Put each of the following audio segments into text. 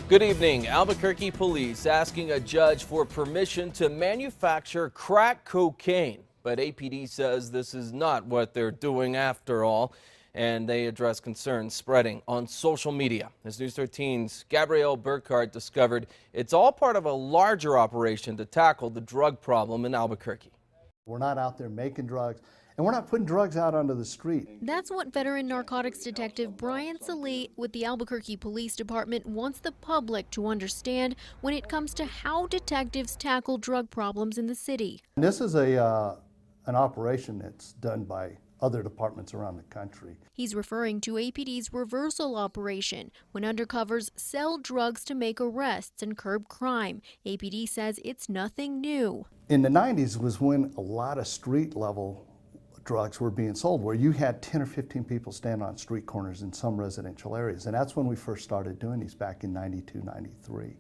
Good evening. Albuquerque police asking a judge for permission to manufacture crack cocaine. But APD says this is not what they're doing after all, and they address concerns spreading on social media. As News 13's Gabrielle Burkhart discovered, it's all part of a larger operation to tackle the drug problem in Albuquerque. We're not out there making drugs, and we're not putting drugs out onto the street. That's what veteran narcotics detective Brian Salih with the Albuquerque Police Department wants the public to understand when it comes to how detectives tackle drug problems in the city. And this is an operation that's done by other departments around the country. He's referring to APD's reversal operation, when undercovers sell drugs to make arrests and curb crime. APD says it's nothing new. In the 90s was when a lot of street level drugs were being sold, where you had 10 or 15 people stand on street corners in some residential areas. And that's when we first started doing these back in 92, 93.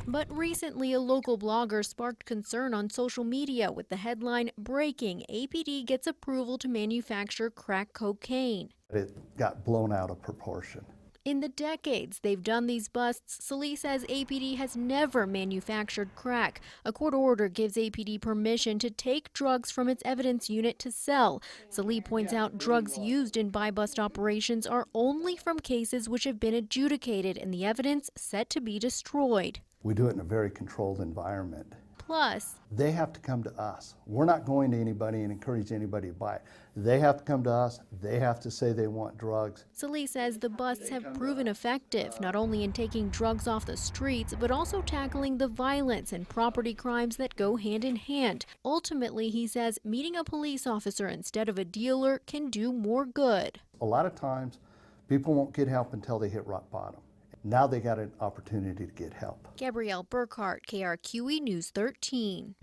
But recently, a local blogger sparked concern on social media with the headline, "Breaking, APD gets approval to manufacture crack cocaine." It got blown out of proportion. In the decades they've done these busts, Salih says APD has never manufactured crack. A court order gives APD permission to take drugs from its evidence unit to sell. Salih points out drugs used in buy-bust operations are only from cases which have been adjudicated and the evidence set to be destroyed. We do it in a very controlled environment. Plus, they have to come to us. We're not going to anybody and encourage anybody to buy it. They have to come to us. They have to say they want drugs. Salih says the busts have proven effective, not only in taking drugs off the streets, but also tackling the violence and property crimes that go hand in hand. Ultimately, he says, meeting a police officer instead of a dealer can do more good. A lot of times, people won't get help until they hit rock bottom. Now they got an opportunity to get help. Gabrielle Burkhart, KRQE News 13.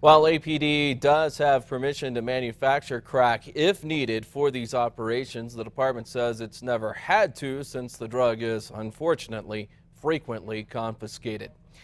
While APD does have permission to manufacture crack if needed for these operations, the department says it's never had to since the drug is, unfortunately, frequently confiscated.